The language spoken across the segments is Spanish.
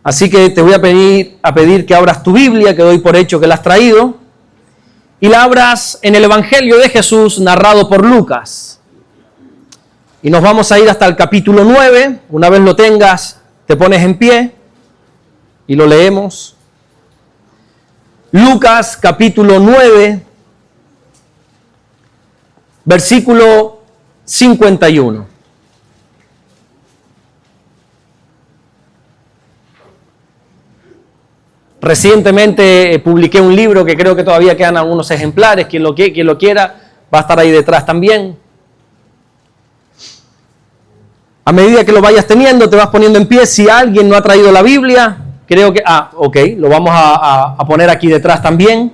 Así que te voy a pedir que abras tu Biblia, que doy por hecho que la has traído, y la abras en el Evangelio de Jesús narrado por Lucas. Y nos vamos a ir hasta el capítulo 9. Una vez lo tengas, te pones en pie y lo leemos. Lucas capítulo 9, versículo 51. Recientemente publiqué un libro que creo que todavía quedan algunos ejemplares. Quien lo quiera va a estar ahí detrás también. A medida que lo vayas teniendo, te vas poniendo en pie. Si alguien no ha traído la Biblia, creo que... ok, lo vamos a poner aquí detrás también.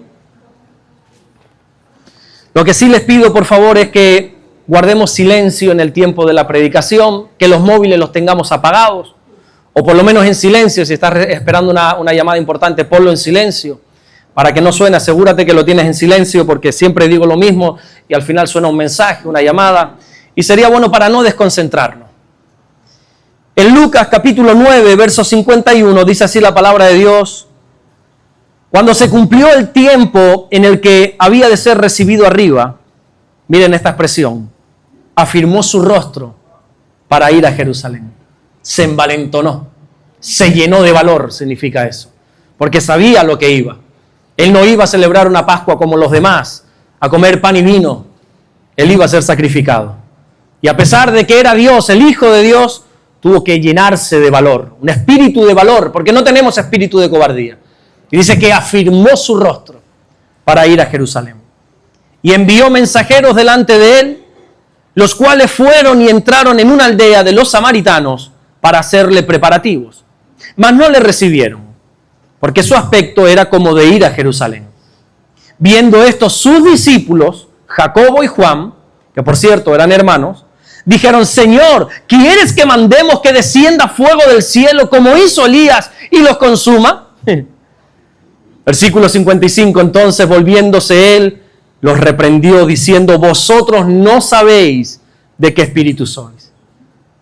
Lo que sí les pido, por favor, es que guardemos silencio en el tiempo de la predicación, que los móviles los tengamos apagados, o por lo menos en silencio. Si estás esperando una llamada importante, ponlo en silencio, para que no suene. Asegúrate que lo tienes en silencio, porque siempre digo lo mismo y al final suena un mensaje, una llamada, y sería bueno para no desconcentrarnos. En Lucas capítulo 9, verso 51, dice así la palabra de Dios: cuando se cumplió el tiempo en el que había de ser recibido arriba, miren esta expresión, afirmó su rostro para ir a Jerusalén. Se envalentonó, se llenó de valor, significa eso, porque sabía lo que iba. Él no iba a celebrar una Pascua como los demás, a comer pan y vino. Él iba a ser sacrificado. Y a pesar de que era Dios, el Hijo de Dios, tuvo que llenarse de valor, un espíritu de valor, porque no tenemos espíritu de cobardía. Y dice que afirmó su rostro para ir a Jerusalén. Y envió mensajeros delante de él, los cuales fueron y entraron en una aldea de los samaritanos para hacerle preparativos. Mas no le recibieron, porque su aspecto era como de ir a Jerusalén. Viendo esto, sus discípulos, Jacobo y Juan, que por cierto eran hermanos, dijeron: Señor, ¿quieres que mandemos que descienda fuego del cielo como hizo Elías y los consuma? Versículo 55, entonces volviéndose él, los reprendió diciendo: vosotros no sabéis de qué espíritu sois,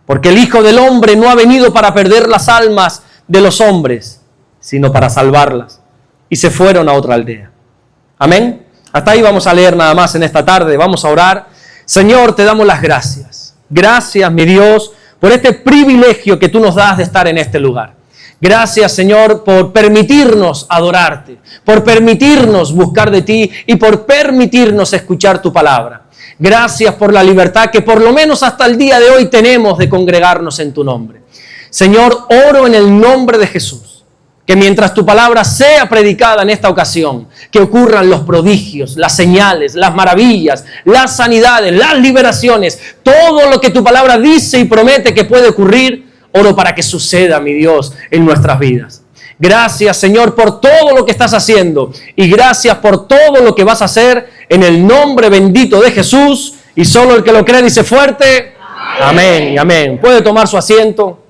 porque el Hijo del Hombre no ha venido para perder las almas de los hombres, sino para salvarlas. Y se fueron a otra aldea. Amén. Hasta ahí vamos a leer nada más en esta tarde. Vamos a orar. Señor, te damos las gracias. Gracias, mi Dios, por este privilegio que tú nos das de estar en este lugar. Gracias, Señor, por permitirnos adorarte, por permitirnos buscar de ti y por permitirnos escuchar tu palabra. Gracias por la libertad que por lo menos hasta el día de hoy tenemos de congregarnos en tu nombre. Señor, oro en el nombre de Jesús, que mientras tu palabra sea predicada en esta ocasión, que ocurran los prodigios, las señales, las maravillas, las sanidades, las liberaciones, todo lo que tu palabra dice y promete que puede ocurrir. Oro para que suceda, mi Dios, en nuestras vidas. Gracias, Señor, por todo lo que estás haciendo y gracias por todo lo que vas a hacer en el nombre bendito de Jesús. Y solo el que lo cree dice fuerte: amén y amén. Puede tomar su asiento.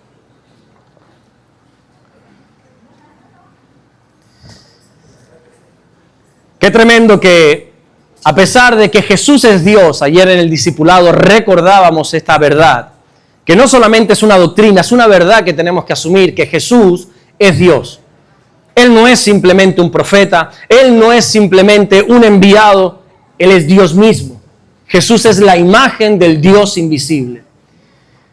Qué tremendo que, a pesar de que Jesús es Dios, ayer en el discipulado recordábamos esta verdad, que no solamente es una doctrina, es una verdad que tenemos que asumir, que Jesús es Dios. Él no es simplemente un profeta, Él no es simplemente un enviado, Él es Dios mismo. Jesús es la imagen del Dios invisible.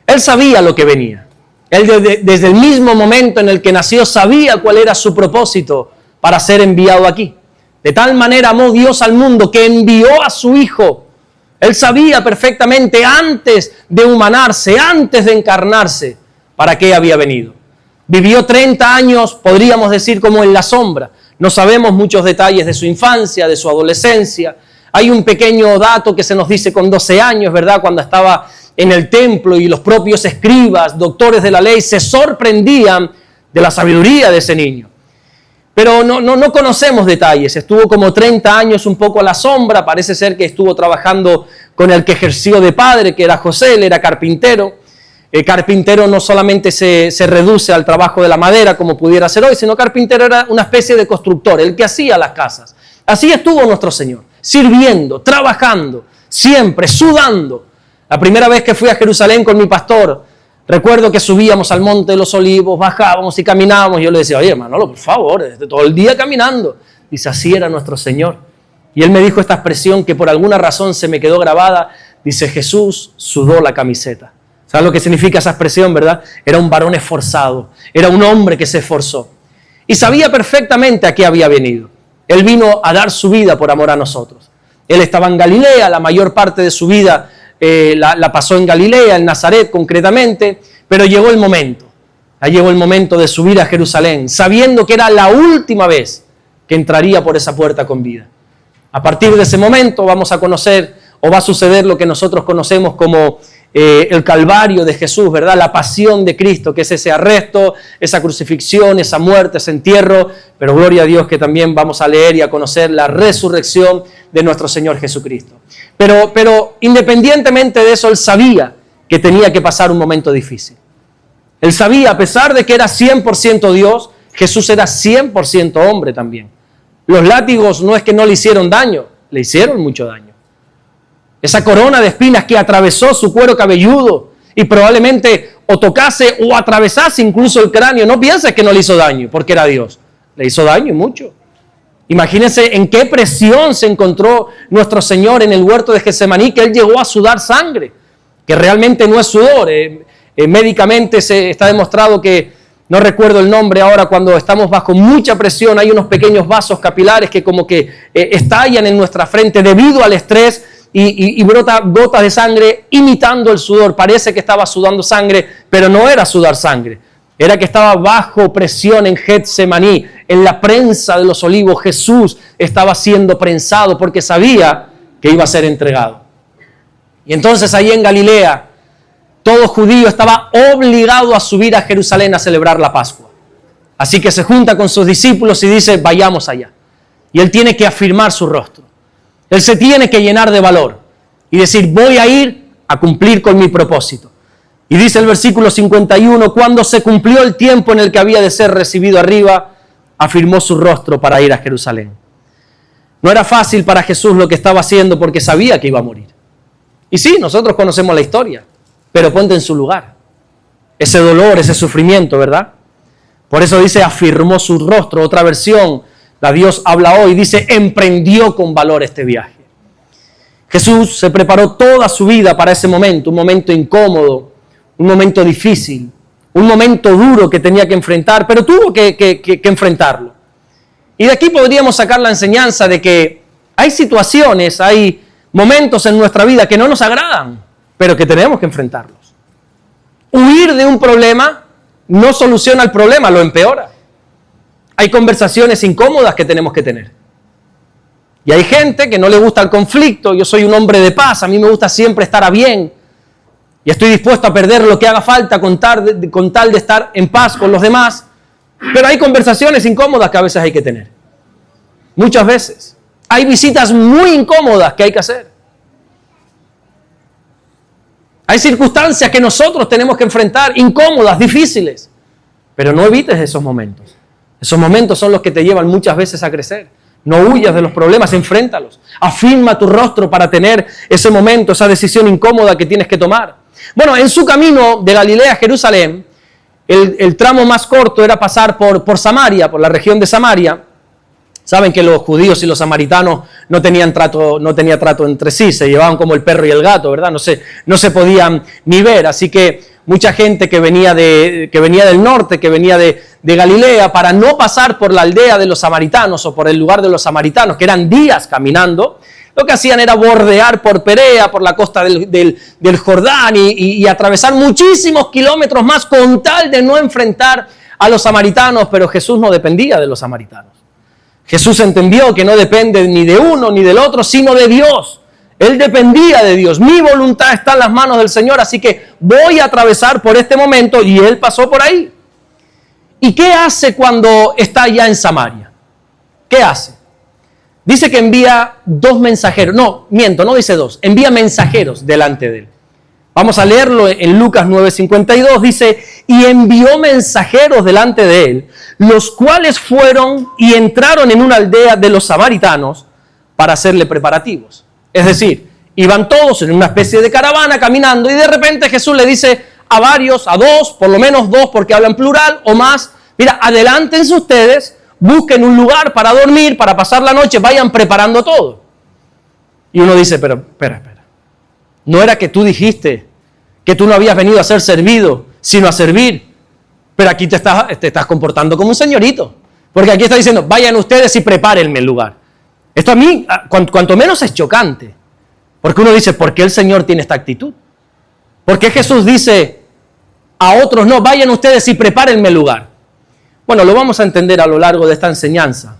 Él sabía lo que venía. Él desde el mismo momento en el que nació sabía cuál era su propósito para ser enviado aquí. De tal manera amó Dios al mundo que envió a su Hijo. Él sabía perfectamente antes de humanarse, antes de encarnarse, para qué había venido. Vivió 30 años, podríamos decir, como en la sombra. No sabemos muchos detalles de su infancia, de su adolescencia. Hay un pequeño dato que se nos dice con 12 años, ¿verdad? Cuando estaba en el templo y los propios escribas, doctores de la ley, se sorprendían de la sabiduría de ese niño. Pero no conocemos detalles. Estuvo como 30 años un poco a la sombra. Parece ser que estuvo trabajando con el que ejerció de padre, que era José. Él era carpintero. El carpintero no solamente se reduce al trabajo de la madera como pudiera ser hoy, sino carpintero era una especie de constructor, el que hacía las casas. Así estuvo nuestro Señor, sirviendo, trabajando, siempre, sudando. La primera vez que fui a Jerusalén con mi pastor, Recuerdo que subíamos al Monte de los Olivos, bajábamos y caminábamos. Yo le decía, oye, Manolo, por favor, todo el día caminando. Dice, así era nuestro Señor. Y él me dijo esta expresión que por alguna razón se me quedó grabada. Dice, Jesús sudó la camiseta. ¿Sabes lo que significa esa expresión, verdad? Era un varón esforzado, era un hombre que se esforzó. Y sabía perfectamente a qué había venido. Él vino a dar su vida por amor a nosotros. Él estaba en Galilea, la mayor parte de su vida la pasó en Galilea, en Nazaret concretamente, pero llegó el momento. Llegó el momento de subir a Jerusalén, sabiendo que era la última vez que entraría por esa puerta con vida. A partir de ese momento vamos a conocer, o va a suceder lo que nosotros conocemos como el Calvario de Jesús, ¿verdad? La pasión de Cristo, que es ese arresto, esa crucifixión, esa muerte, ese entierro, pero gloria a Dios que también vamos a leer y a conocer la resurrección de nuestro Señor Jesucristo. Pero independientemente de eso, él sabía que tenía que pasar un momento difícil. Él sabía, a pesar de que era 100% Dios, Jesús era 100% hombre también. Los látigos no es que no le hicieron daño, le hicieron mucho daño. Esa corona de espinas que atravesó su cuero cabelludo y probablemente o tocase o atravesase incluso el cráneo, no pienses que no le hizo daño porque era Dios. Le hizo daño y mucho. Imagínense en qué presión se encontró nuestro Señor en el huerto de Getsemaní, que Él llegó a sudar sangre, que realmente no es sudor. Médicamente se está demostrado que, no recuerdo el nombre ahora, cuando estamos bajo mucha presión, hay unos pequeños vasos capilares que como que estallan en nuestra frente debido al estrés, y brota gotas de sangre imitando el sudor. Parece que estaba sudando sangre, pero no era sudar sangre. Era que estaba bajo presión en Getsemaní, en la prensa de los olivos. Jesús estaba siendo prensado porque sabía que iba a ser entregado. Y entonces ahí en Galilea, todo judío estaba obligado a subir a Jerusalén a celebrar la Pascua. Así que se junta con sus discípulos y dice, vayamos allá. Y él tiene que afirmar su rostro. Él se tiene que llenar de valor y decir, voy a ir a cumplir con mi propósito. Y dice el versículo 51, cuando se cumplió el tiempo en el que había de ser recibido arriba, afirmó su rostro para ir a Jerusalén. No era fácil para Jesús lo que estaba haciendo porque sabía que iba a morir. Y sí, nosotros conocemos la historia, pero ponte en su lugar. Ese dolor, ese sufrimiento, ¿verdad? Por eso dice, afirmó su rostro. Otra versión, la Dios habla hoy, dice, emprendió con valor este viaje. Jesús se preparó toda su vida para ese momento, un momento incómodo, un momento difícil, un momento duro que tenía que enfrentar, pero tuvo que enfrentarlo. Y de aquí podríamos sacar la enseñanza de que hay situaciones, hay momentos en nuestra vida que no nos agradan, pero que tenemos que enfrentarlos. Huir de un problema no soluciona el problema, lo empeora. Hay conversaciones incómodas que tenemos que tener. Y hay gente que no le gusta el conflicto. Yo soy un hombre de paz, a mí me gusta siempre estar a bien. Y estoy dispuesto a perder lo que haga falta con tal de estar en paz con los demás. Pero hay conversaciones incómodas que a veces hay que tener. Muchas veces. Hay visitas muy incómodas que hay que hacer. Hay circunstancias que nosotros tenemos que enfrentar, incómodas, difíciles. Pero no evites esos momentos. Esos momentos son los que te llevan muchas veces a crecer. No huyas de los problemas, enfréntalos. Afirma tu rostro para tener ese momento, esa decisión incómoda que tienes que tomar. Bueno, en su camino de Galilea a Jerusalén, el tramo más corto era pasar por Samaria, por la región de Samaria. Saben que los judíos y los samaritanos no tenían trato entre sí, se llevaban como el perro y el gato, ¿verdad? No se podían ni ver, así que mucha gente que venía del norte, que venía de Galilea, para no pasar por la aldea de los samaritanos o por el lugar de los samaritanos, que eran días caminando, lo que hacían era bordear por Perea, por la costa del Jordán y atravesar muchísimos kilómetros más con tal de no enfrentar a los samaritanos, pero Jesús no dependía de los samaritanos. Jesús entendió que no depende ni de uno ni del otro, sino de Dios. Él dependía de Dios. Mi voluntad está en las manos del Señor, así que voy a atravesar por este momento, y él pasó por ahí. ¿Y qué hace cuando está ya en Samaria? ¿Qué hace? Dice que envía dos mensajeros. No dice dos. Envía mensajeros delante de él. Vamos a leerlo en Lucas 9:52. Dice, y envió mensajeros delante de él, los cuales fueron y entraron en una aldea de los samaritanos para hacerle preparativos. Es decir, iban todos en una especie de caravana caminando y de repente Jesús le dice, a varios, a dos, por lo menos dos porque hablan plural o más. Mira, adelántense ustedes, busquen un lugar para dormir, para pasar la noche, vayan preparando todo. Y uno dice, pero espera. ¿No era que tú dijiste que tú no habías venido a ser servido, sino a servir? Pero aquí te estás comportando como un señorito. Porque aquí está diciendo, vayan ustedes y prepárenme el lugar. Esto a mí, cuanto menos es chocante. Porque uno dice, ¿por qué el Señor tiene esta actitud? ¿Por qué Jesús dice a otros, no, vayan ustedes y prepárenme el lugar? Bueno, lo vamos a entender a lo largo de esta enseñanza.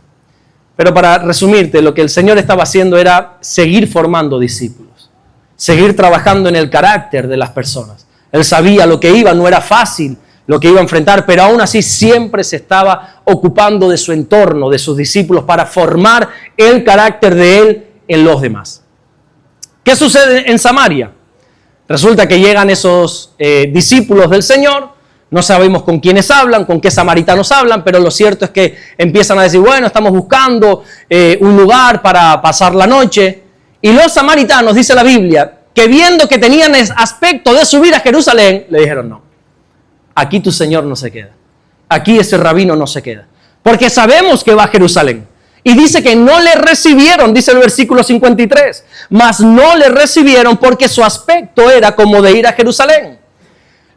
Pero para resumirte, lo que el Señor estaba haciendo era seguir formando discípulos. Seguir trabajando en el carácter de las personas. Él sabía lo que iba, no era fácil lo que iba a enfrentar, pero aún así siempre se estaba ocupando de su entorno, de sus discípulos, para formar el carácter de Él en los demás. ¿Qué sucede en Samaria? Resulta que llegan esos discípulos del Señor, no sabemos con quiénes hablan, con qué samaritanos hablan, pero lo cierto es que empiezan a decir, bueno, estamos buscando un lugar para pasar la noche. Y los samaritanos, dice la Biblia, que viendo que tenían aspecto de subir a Jerusalén, le dijeron, no, aquí tu Señor no se queda, aquí ese rabino no se queda, porque sabemos que va a Jerusalén. Y dice que no le recibieron, dice el versículo 53, mas no le recibieron porque su aspecto era como de ir a Jerusalén.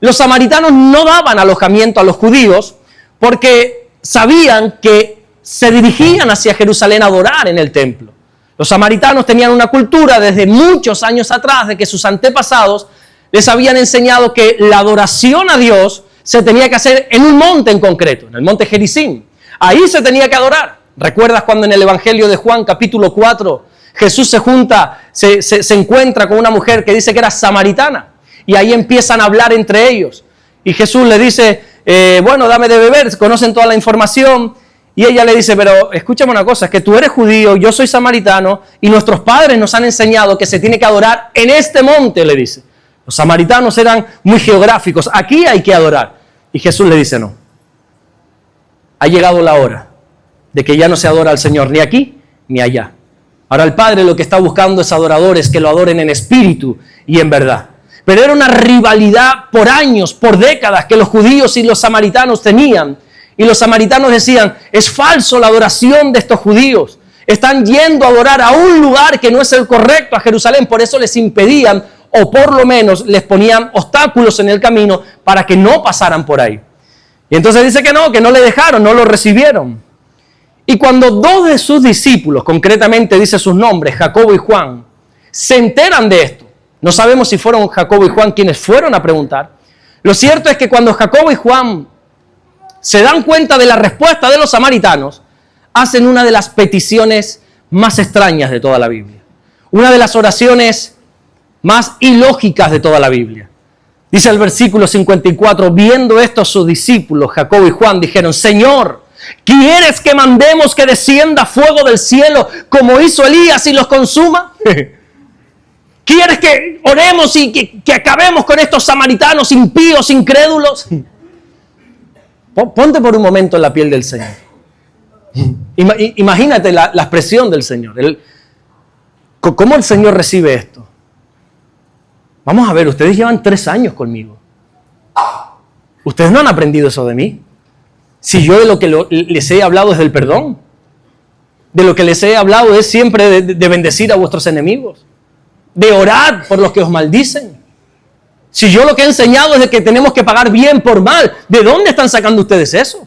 Los samaritanos no daban alojamiento a los judíos porque sabían que se dirigían hacia Jerusalén a adorar en el templo. Los samaritanos tenían una cultura desde muchos años atrás de que sus antepasados les habían enseñado que la adoración a Dios se tenía que hacer en un monte en concreto, en el monte Gerizim. Ahí se tenía que adorar. ¿Recuerdas cuando en el Evangelio de Juan, capítulo 4, Jesús se encuentra con una mujer que dice que era samaritana? Y ahí empiezan a hablar entre ellos. Y Jesús le dice, bueno, dame de beber, conocen toda la información. Y ella le dice, pero escúchame una cosa, es que tú eres judío, yo soy samaritano, y nuestros padres nos han enseñado que se tiene que adorar en este monte, le dice. Los samaritanos eran muy geográficos, aquí hay que adorar. Y Jesús le dice, no, ha llegado la hora de que ya no se adora al Señor ni aquí ni allá. Ahora el Padre lo que está buscando es adoradores que lo adoren en espíritu y en verdad. Pero era una rivalidad por años, por décadas, que los judíos y los samaritanos tenían. Y los samaritanos decían, es falso la adoración de estos judíos. Están yendo a adorar a un lugar que no es el correcto, a Jerusalén. Por eso les impedían, o por lo menos les ponían obstáculos en el camino para que no pasaran por ahí. Y entonces dice que no le dejaron, no lo recibieron. Y cuando dos de sus discípulos, concretamente dice sus nombres, Jacobo y Juan, se enteran de esto, no sabemos si fueron Jacobo y Juan quienes fueron a preguntar. Lo cierto es que cuando Jacobo y Juan se dan cuenta de la respuesta de los samaritanos, hacen una de las peticiones más extrañas de toda la Biblia. Una de las oraciones más ilógicas de toda la Biblia. Dice el versículo 54, viendo esto sus discípulos, Jacobo y Juan, dijeron, Señor, ¿quieres que mandemos que descienda fuego del cielo como hizo Elías y los consuma? ¿Quieres que oremos y que acabemos con estos samaritanos impíos, incrédulos? Ponte por un momento en la piel del Señor. Imagínate la expresión del Señor. ¿Cómo el Señor recibe esto? Vamos a ver, ustedes llevan 3 años conmigo. Ustedes no han aprendido eso de mí. Si yo de lo que les he hablado es del perdón. De lo que les he hablado es siempre de bendecir a vuestros enemigos. De orar por los que os maldicen. Si yo lo que he enseñado es de que tenemos que pagar bien por mal, ¿de dónde están sacando ustedes eso?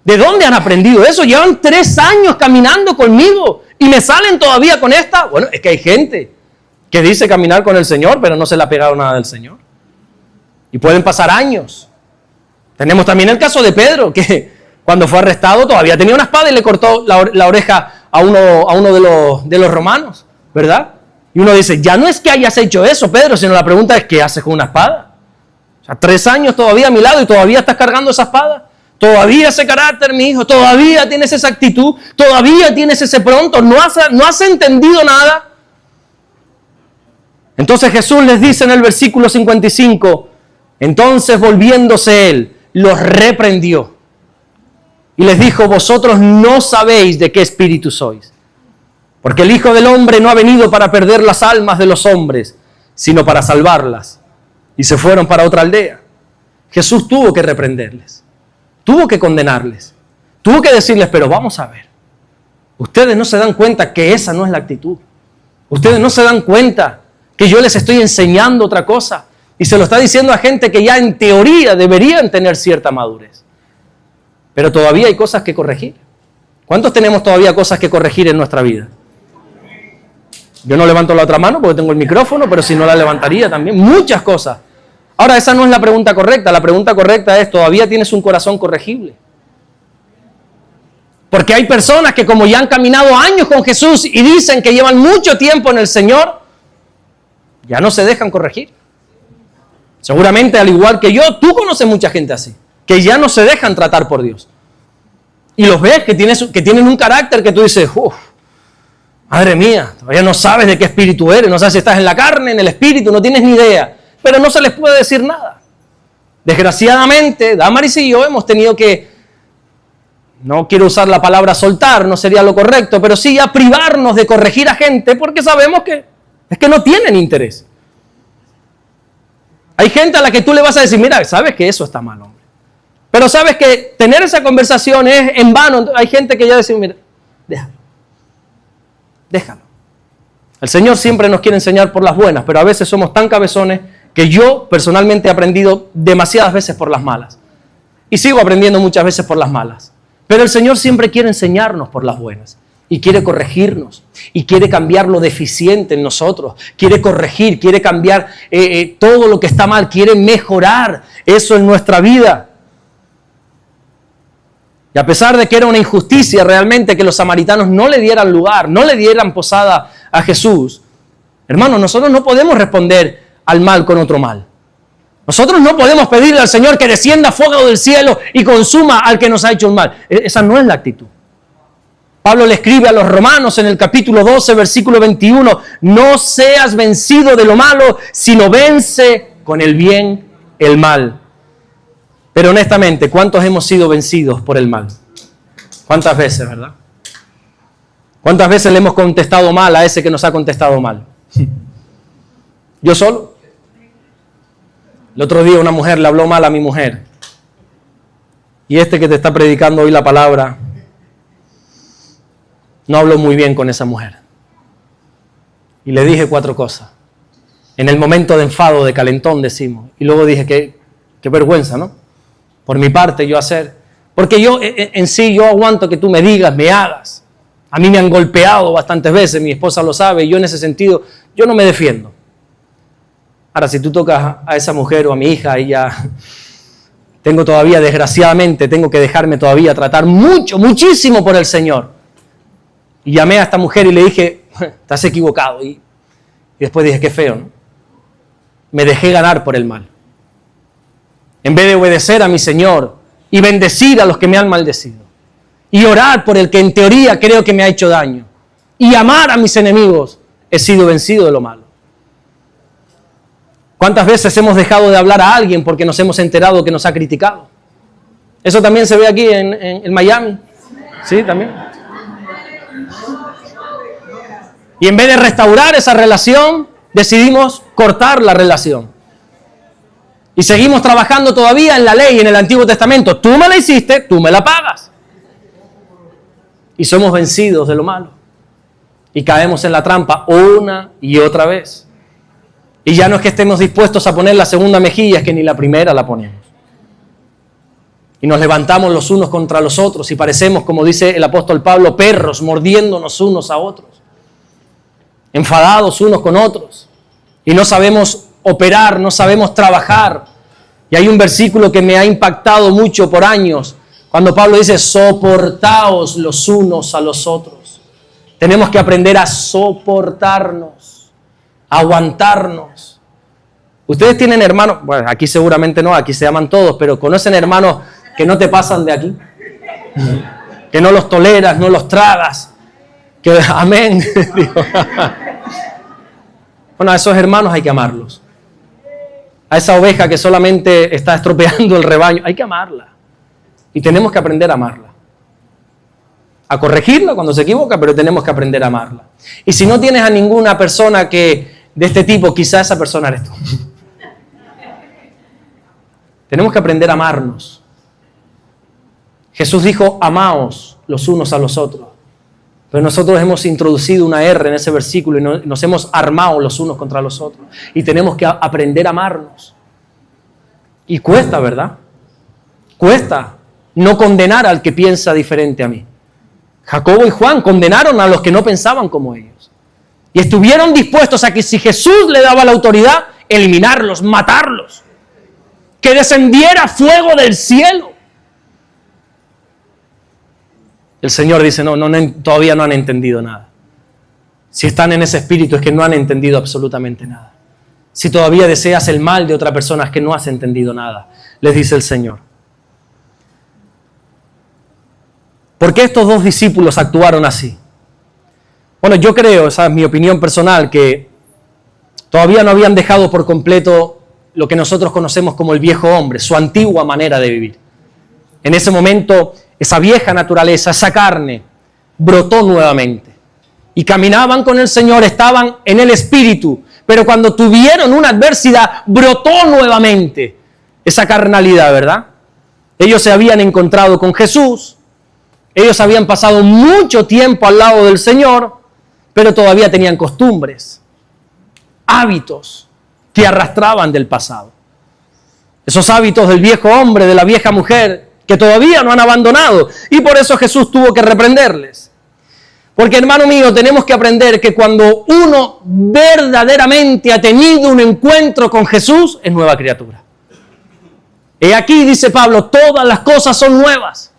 ¿De dónde han aprendido eso? Llevan 3 años caminando conmigo y me salen todavía con esta. Bueno, es que hay gente que dice caminar con el Señor, pero no se le ha pegado nada del Señor. Y pueden pasar años. Tenemos también el caso de Pedro, que cuando fue arrestado todavía tenía una espada y le cortó la oreja a uno de los romanos, ¿verdad? Y uno dice, ya no es que hayas hecho eso, Pedro, sino la pregunta es, ¿qué haces con una espada? O sea, 3 años todavía a mi lado y todavía estás cargando esa espada. Todavía ese carácter, mi hijo, todavía tienes esa actitud, todavía tienes ese pronto, no has entendido nada. Entonces Jesús les dice en el versículo 55, entonces volviéndose él, los reprendió y les dijo, vosotros no sabéis de qué espíritu sois, porque el Hijo del Hombre no ha venido para perder las almas de los hombres, sino para salvarlas. y se fueron para otra aldea. Jesús tuvo que reprenderles, tuvo que condenarles, tuvo que decirles, pero vamos a ver, ustedes no se dan cuenta que esa no es la actitud. Ustedes no se dan cuenta que yo les estoy enseñando otra cosa. Y se lo está diciendo a gente que ya en teoría deberían tener cierta madurez. Pero todavía hay cosas que corregir. ¿Cuántos tenemos todavía cosas que corregir en nuestra vida? Yo no levanto la otra mano porque tengo el micrófono, pero si no la levantaría también. Muchas cosas. Ahora, esa no es la pregunta correcta. La pregunta correcta es, ¿todavía tienes un corazón corregible? Porque hay personas que como ya han caminado años con Jesús y dicen que llevan mucho tiempo en el Señor, ya no se dejan corregir. Seguramente, al igual que yo, tú conoces mucha gente así, que ya no se dejan tratar por Dios. Y los ves que tienen un carácter que tú dices, uff, madre mía, todavía no sabes de qué espíritu eres, no sabes si estás en la carne, en el espíritu, no tienes ni idea. Pero no se les puede decir nada. Desgraciadamente, Damaris y yo hemos tenido que, no quiero usar la palabra soltar, no sería lo correcto, pero sí ya privarnos de corregir a gente porque sabemos que es que no tienen interés. Hay gente a la que tú le vas a decir, mira, sabes que eso está mal, hombre. Pero sabes que tener esa conversación es en vano. Hay gente que ya dice, mira, déjalo. El Señor siempre nos quiere enseñar por las buenas, pero a veces somos tan cabezones que yo personalmente he aprendido demasiadas veces por las malas. Y sigo aprendiendo muchas veces por las malas. Pero el Señor siempre quiere enseñarnos por las buenas. Y quiere corregirnos. Y quiere cambiar lo deficiente en nosotros. Quiere corregir, quiere cambiar todo lo que está mal. Quiere mejorar eso en nuestra vida. Y a pesar de que era una injusticia realmente que los samaritanos no le dieran lugar, no le dieran posada a Jesús, hermanos, nosotros no podemos responder al mal con otro mal. Nosotros no podemos pedirle al Señor que descienda fuego del cielo y consuma al que nos ha hecho un mal. Esa no es la actitud. Pablo le escribe a los romanos en el capítulo 12, versículo 21, no seas vencido de lo malo, sino vence con el bien el mal. Pero honestamente, ¿cuántos hemos sido vencidos por el mal? ¿Cuántas veces, verdad? ¿Cuántas veces le hemos contestado mal a ese que nos ha contestado mal? ¿Yo solo? El otro día una mujer le habló mal a mi mujer. Y este que te está predicando hoy la palabra no habló muy bien con esa mujer. Y le dije 4 cosas. En el momento de enfado, de calentón, decimos. Y luego dije, qué vergüenza, ¿no? Por mi parte yo hacer. Porque yo en sí, yo aguanto que tú me digas, me hagas. A mí me han golpeado bastantes veces, mi esposa lo sabe, y yo en ese sentido, yo no me defiendo. Ahora, si tú tocas a esa mujer o a mi hija, ella, tengo todavía, desgraciadamente, tengo que dejarme todavía tratar muchísimo por el Señor. Y llamé a esta mujer y le dije, estás equivocado. Y después dije, qué feo, ¿no? Me dejé ganar por el mal. En vez de obedecer a mi Señor y bendecir a los que me han maldecido. Y orar por el que en teoría creo que me ha hecho daño. Y amar a mis enemigos, he sido vencido de lo malo. ¿Cuántas veces hemos dejado de hablar a alguien porque nos hemos enterado que nos ha criticado? Eso también se ve aquí en Miami. Sí, también. Y en vez de restaurar esa relación, decidimos cortar la relación. Y seguimos trabajando todavía en la ley, en el Antiguo Testamento. Tú me la hiciste, tú me la pagas. Y somos vencidos de lo malo. Y caemos en la trampa una y otra vez. Y ya no es que estemos dispuestos a poner la segunda mejilla, es que ni la primera la ponemos. Y nos levantamos los unos contra los otros y parecemos, como dice el apóstol Pablo, perros mordiéndonos unos a otros. Enfadados unos con otros. Y no sabemos operar, no sabemos trabajar. Y hay un versículo que me ha impactado mucho por años, cuando Pablo dice, soportaos los unos a los otros. Tenemos que aprender a soportarnos, a aguantarnos. Ustedes tienen hermanos, bueno, aquí seguramente no, aquí se aman todos, pero ¿conocen hermanos que no te pasan de aquí? Que no los toleras, no los tragas. Que, amén. Bueno, a esos hermanos hay que amarlos. A esa oveja que solamente está estropeando el rebaño, hay que amarla. Y tenemos que aprender a amarla. A corregirla cuando se equivoca, pero tenemos que aprender a amarla. Y si no tienes a ninguna persona de este tipo, quizá esa persona eres tú. Tenemos que aprender a amarnos. Jesús dijo, amaos los unos a los otros. Pero nosotros hemos introducido una R en ese versículo y nos hemos armado los unos contra los otros. Y tenemos que aprender a amarnos. Y cuesta, ¿verdad? Cuesta no condenar al que piensa diferente a mí. Jacobo y Juan condenaron a los que no pensaban como ellos. Y estuvieron dispuestos a que si Jesús le daba la autoridad, eliminarlos, matarlos. Que descendiera fuego del cielo. El Señor dice, no, todavía no han entendido nada. Si están en ese espíritu es que no han entendido absolutamente nada. Si todavía deseas el mal de otra persona es que no has entendido nada, les dice el Señor. ¿Por qué estos dos discípulos actuaron así? Bueno, yo creo, esa es mi opinión personal, que todavía no habían dejado por completo lo que nosotros conocemos como el viejo hombre, su antigua manera de vivir. En ese momento, esa vieja naturaleza, esa carne, brotó nuevamente. Y caminaban con el Señor, estaban en el Espíritu, pero cuando tuvieron una adversidad, brotó nuevamente esa carnalidad, ¿verdad? Ellos se habían encontrado con Jesús, ellos habían pasado mucho tiempo al lado del Señor, pero todavía tenían costumbres, hábitos que arrastraban del pasado. Esos hábitos del viejo hombre, de la vieja mujer, que todavía no han abandonado. Y por eso Jesús tuvo que reprenderles. Porque, hermano mío, tenemos que aprender que cuando uno verdaderamente ha tenido un encuentro con Jesús, es nueva criatura. Y aquí dice Pablo, todas las cosas son nuevas.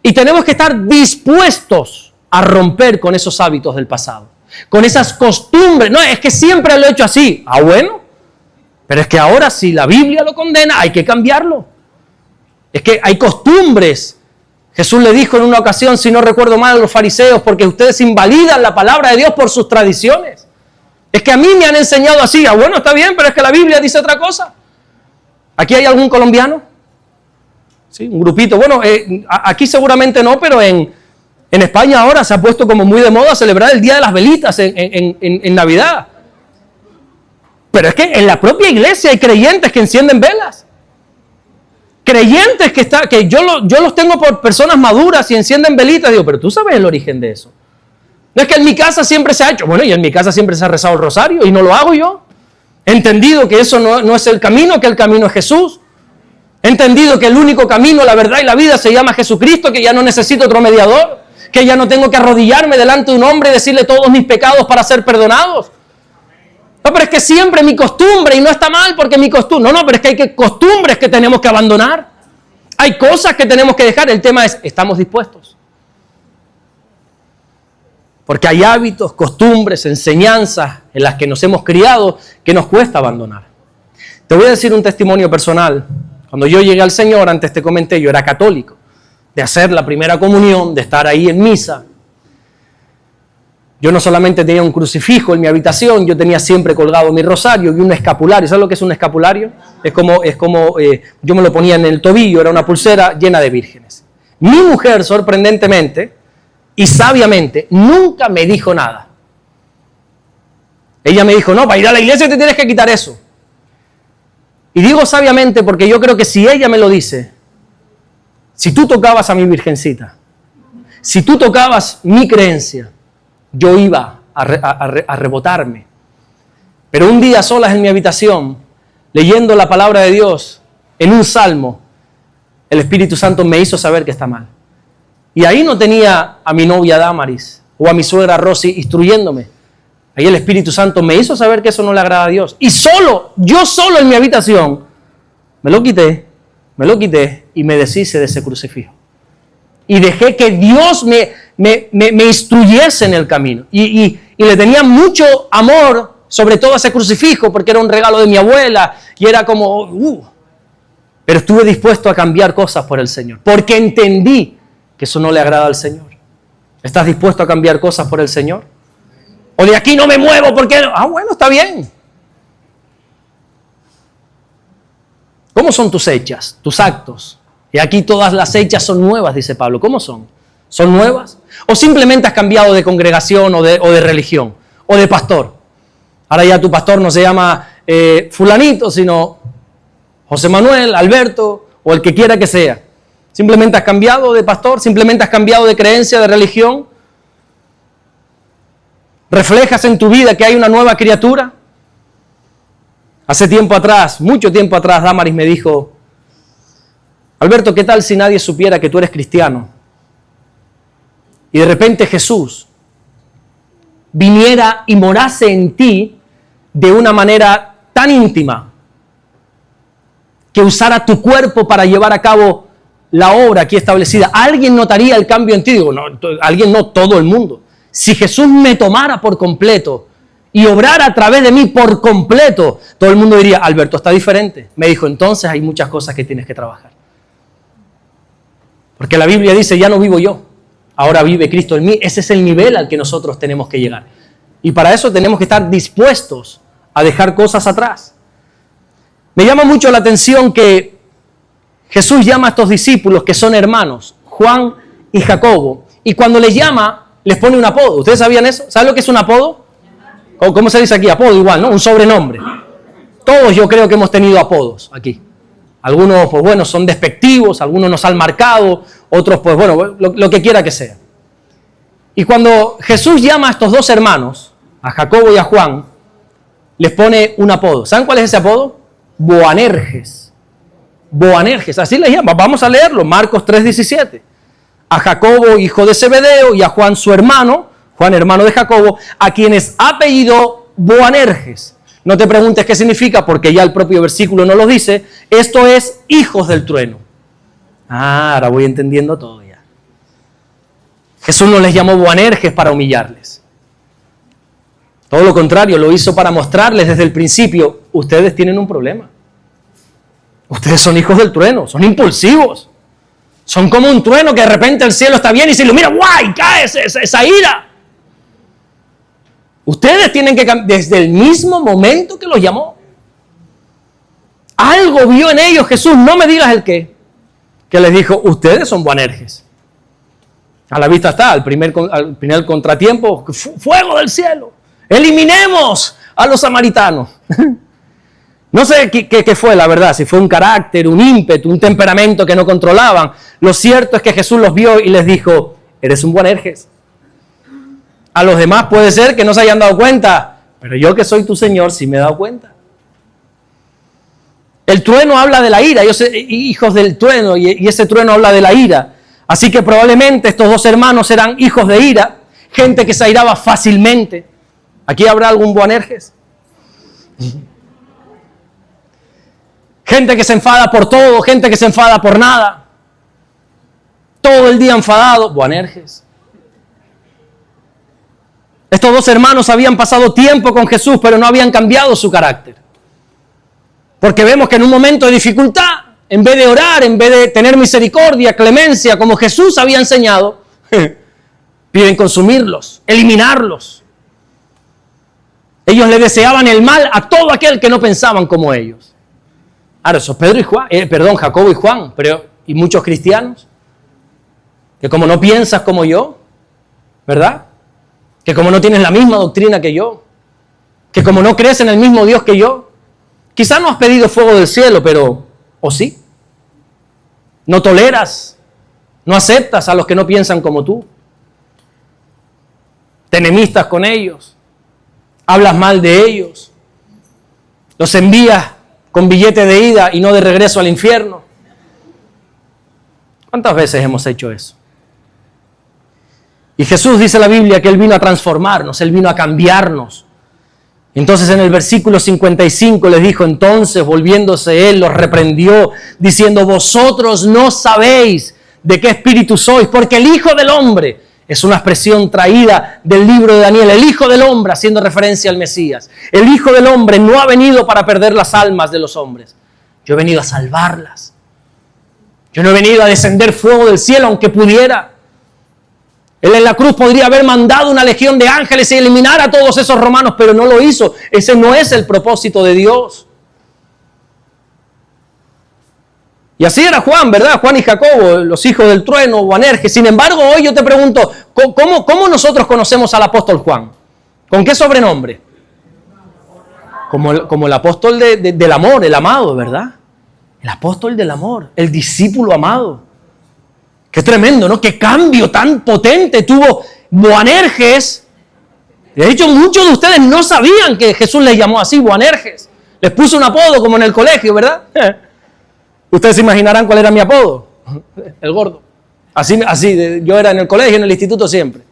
Y tenemos que estar dispuestos a romper con esos hábitos del pasado. Con esas costumbres. No, es que siempre lo he hecho así. Ah, bueno. Pero es que ahora si la Biblia lo condena, hay que cambiarlo. Es que hay costumbres. Jesús le dijo en una ocasión, si no recuerdo mal, a los fariseos, porque ustedes invalidan la palabra de Dios por sus tradiciones. Es que a mí me han enseñado así. Ah, bueno, está bien, pero es que la Biblia dice otra cosa. ¿Aquí hay algún colombiano? Sí, un grupito. Bueno, aquí seguramente no, pero en España ahora se ha puesto como muy de moda celebrar el Día de las Velitas en Navidad. Pero es que en la propia iglesia hay creyentes que encienden velas. Creyentes que yo los tengo por personas maduras y encienden velitas. Digo, pero tú sabes el origen de eso. No es que en mi casa siempre se ha hecho. Bueno, y en mi casa siempre se ha rezado el rosario y no lo hago yo. He entendido que eso no es el camino, que el camino es Jesús. He entendido que el único camino, la verdad y la vida se llama Jesucristo, que ya no necesito otro mediador, que ya no tengo que arrodillarme delante de un hombre y decirle todos mis pecados para ser perdonados. No, pero es que siempre mi costumbre, y no está mal porque mi costumbre. No, pero es que hay costumbres que tenemos que abandonar. Hay cosas que tenemos que dejar. El tema es, ¿estamos dispuestos? Porque hay hábitos, costumbres, enseñanzas en las que nos hemos criado que nos cuesta abandonar. Te voy a decir un testimonio personal. Cuando yo llegué al Señor, antes te comenté, yo era católico, de hacer la primera comunión, de estar ahí en misa. Yo no solamente tenía un crucifijo en mi habitación, yo tenía siempre colgado mi rosario y un escapulario. ¿Sabes lo que es un escapulario? Es como yo me lo ponía en el tobillo, era una pulsera llena de vírgenes. Mi mujer, sorprendentemente y sabiamente, nunca me dijo nada. Ella me dijo, no, para ir a la iglesia te tienes que quitar eso. Y digo sabiamente porque yo creo que si ella me lo dice, si tú tocabas a mi virgencita, si tú tocabas mi creencia, yo iba a rebotarme. Pero un día solas en mi habitación, leyendo la palabra de Dios, en un salmo, el Espíritu Santo me hizo saber que está mal. Y ahí no tenía a mi novia Damaris o a mi suegra Rosy instruyéndome. Ahí el Espíritu Santo me hizo saber que eso no le agrada a Dios. Y yo solo en mi habitación, me lo quité y me deshice de ese crucifijo. Y dejé que Dios me instruyese en el camino. Y le tenía mucho amor, sobre todo a ese crucifijo, porque era un regalo de mi abuela. Y era como, Pero estuve dispuesto a cambiar cosas por el Señor. Porque entendí que eso no le agrada al Señor. ¿Estás dispuesto a cambiar cosas por el Señor? O de aquí no me muevo porque... Ah, bueno, está bien. ¿Cómo son tus hechas, tus actos? Y aquí todas las hechas son nuevas, dice Pablo. ¿Cómo son? ¿Son nuevas? ¿O simplemente has cambiado de congregación o de religión? ¿O de pastor? Ahora ya tu pastor no se llama fulanito, sino José Manuel, Alberto o el que quiera que sea. Simplemente has cambiado de pastor, simplemente has cambiado de creencia, de religión. ¿Reflejas en tu vida que hay una nueva criatura? Hace tiempo atrás, mucho tiempo atrás, Damaris me dijo: Alberto, ¿qué tal si nadie supiera que tú eres cristiano? Y de repente Jesús viniera y morase en ti de una manera tan íntima, que usara tu cuerpo para llevar a cabo la obra aquí establecida. ¿Alguien notaría el cambio en ti? Digo, no, alguien no, todo el mundo. Si Jesús me tomara por completo y obrara a través de mí por completo, todo el mundo diría: Alberto está diferente. Me dijo: entonces hay muchas cosas que tienes que trabajar. Porque la Biblia dice: ya no vivo yo, ahora vive Cristo en mí. Ese es el nivel al que nosotros tenemos que llegar. Y para eso tenemos que estar dispuestos a dejar cosas atrás. Me llama mucho la atención que Jesús llama a estos discípulos que son hermanos, Juan y Jacobo, y cuando les llama, les pone un apodo. ¿Ustedes sabían eso? ¿Saben lo que es un apodo? ¿Cómo se dice aquí? Apodo igual, ¿no? Un sobrenombre. Todos yo creo que hemos tenido apodos aquí. Algunos, pues bueno, son despectivos, algunos nos han marcado, otros, pues bueno, lo que quiera que sea. Y cuando Jesús llama a estos dos hermanos, a Jacobo y a Juan, les pone un apodo. ¿Saben cuál es ese apodo? Boanerges. Boanerges, así les llama. Vamos a leerlo, Marcos 3:17. A Jacobo, hijo de Zebedeo, y a Juan, su hermano, Juan, hermano de Jacobo, a quienes ha apellido Boanerges. No te preguntes qué significa, porque ya el propio versículo no lo dice. Esto es hijos del trueno. Ahora voy entendiendo todo ya. Jesús no les llamó Boanerges para humillarles. Todo lo contrario, lo hizo para mostrarles desde el principio: ustedes tienen un problema. Ustedes son hijos del trueno, son impulsivos. Son como un trueno que de repente el cielo está bien y se ilumina, ¡guay! Cae esa ira. Ustedes tienen que cambiar desde el mismo momento que los llamó. Algo vio en ellos Jesús, no me digas el qué, que les dijo: ustedes son Boanerges. A la vista está, al primer contratiempo, fuego del cielo. Eliminemos a los samaritanos. No sé qué fue, la verdad, si fue un carácter, un ímpetu, un temperamento que no controlaban. Lo cierto es que Jesús los vio y les dijo: eres un Boanerges. A los demás puede ser que no se hayan dado cuenta, pero yo que soy tu Señor sí me he dado cuenta. El trueno habla de la ira, hijos del trueno, y ese trueno habla de la ira. Así que probablemente estos dos hermanos eran hijos de ira, gente que se airaba fácilmente. ¿Aquí habrá algún Boanerges? Gente que se enfada por todo, gente que se enfada por nada. Todo el día enfadado, Boanerges. Estos dos hermanos habían pasado tiempo con Jesús, pero no habían cambiado su carácter. Porque vemos que en un momento de dificultad, en vez de orar, en vez de tener misericordia, clemencia, como Jesús había enseñado, piden consumirlos, eliminarlos. Ellos le deseaban el mal a todo aquel que no pensaban como ellos. Ahora, eso es Jacobo y Juan, pero ¿y muchos cristianos? Que como no piensas como yo, ¿verdad? Que como no tienes la misma doctrina que yo, que como no crees en el mismo Dios que yo, quizás no has pedido fuego del cielo, pero, ¿o sí? No toleras, no aceptas a los que no piensan como tú, te enemistas con ellos, hablas mal de ellos, los envías con billete de ida y no de regreso al infierno. ¿Cuántas veces hemos hecho eso? Y Jesús dice en la Biblia que Él vino a transformarnos, Él vino a cambiarnos. Entonces en el versículo 55 les dijo: entonces volviéndose Él los reprendió, diciendo: vosotros no sabéis de qué espíritu sois, porque el Hijo del Hombre, es una expresión traída del libro de Daniel, el Hijo del Hombre, haciendo referencia al Mesías. El Hijo del Hombre no ha venido para perder las almas de los hombres. Yo he venido a salvarlas. Yo no he venido a descender fuego del cielo, aunque pudiera. Él en la cruz podría haber mandado una legión de ángeles y eliminar a todos esos romanos, pero no lo hizo. Ese no es el propósito de Dios. Y así era Juan, ¿verdad? Juan y Jacobo, los hijos del trueno, Boanerges. Sin embargo, hoy yo te pregunto, ¿cómo nosotros conocemos al apóstol Juan? ¿Con qué sobrenombre? Como el apóstol del amor, el amado, ¿verdad? El apóstol del amor, el discípulo amado. Qué tremendo, ¿no? Qué cambio tan potente tuvo Boanerges. De hecho, muchos de ustedes no sabían que Jesús les llamó así, Boanerges. Les puso un apodo como en el colegio, ¿verdad? Ustedes se imaginarán cuál era mi apodo. El gordo. Así, yo era en el colegio, en el instituto siempre.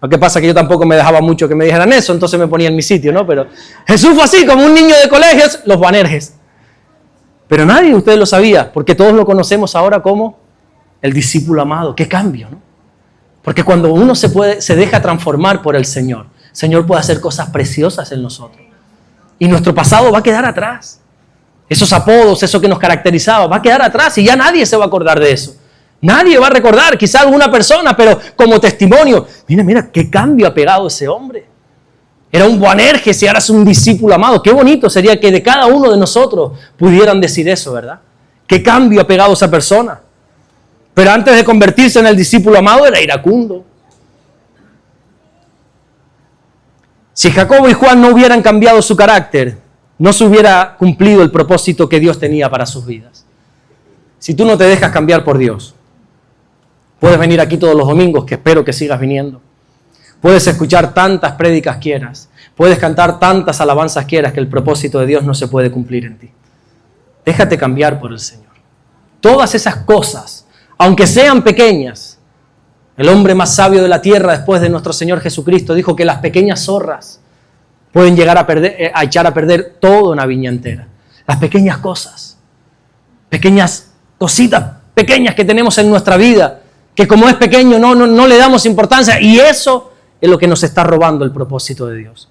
Lo que pasa es que yo tampoco me dejaba mucho que me dijeran eso, entonces me ponía en mi sitio, ¿no? Pero Jesús fue así, como un niño de colegios, los Boanerges. Pero nadie de ustedes lo sabía, porque todos lo conocemos ahora como el discípulo amado. ¡Qué cambio!, ¿no? Porque cuando uno se deja transformar por el Señor puede hacer cosas preciosas en nosotros. Y nuestro pasado va a quedar atrás. Esos apodos, eso que nos caracterizaba, va a quedar atrás y ya nadie se va a acordar de eso. Nadie va a recordar, quizá alguna persona, pero como testimonio, mira, qué cambio ha pegado ese hombre. Era un Boanerges y ahora es un discípulo amado. Qué bonito sería que de cada uno de nosotros pudieran decir eso, ¿verdad? Qué cambio ha pegado esa persona. Pero antes de convertirse en el discípulo amado era iracundo. Si Jacobo y Juan no hubieran cambiado su carácter, no se hubiera cumplido el propósito que Dios tenía para sus vidas. Si tú no te dejas cambiar por Dios, puedes venir aquí todos los domingos, que espero que sigas viniendo. Puedes escuchar tantas prédicas quieras, puedes cantar tantas alabanzas quieras, que el propósito de Dios no se puede cumplir en ti. Déjate cambiar por el Señor. Todas esas cosas, aunque sean pequeñas, el hombre más sabio de la tierra después de nuestro Señor Jesucristo dijo que las pequeñas zorras pueden llegar a echar a perder toda una viña entera. Las pequeñas cosas, pequeñas cositas pequeñas que tenemos en nuestra vida, que como es pequeño no le damos importancia, y eso es lo que nos está robando el propósito de Dios.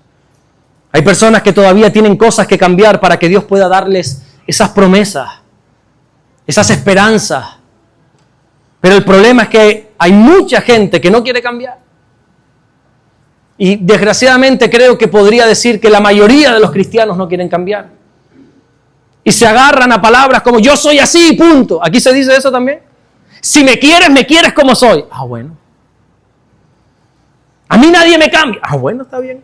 Hay personas que todavía tienen cosas que cambiar para que Dios pueda darles esas promesas, esas esperanzas. Pero el problema es que hay mucha gente que no quiere cambiar. Y desgraciadamente creo que podría decir que la mayoría de los cristianos no quieren cambiar. Y se agarran a palabras como yo soy así, punto. Aquí se dice eso también. Si me quieres como soy. Ah, bueno. A mí nadie me cambia. Ah, bueno, está bien.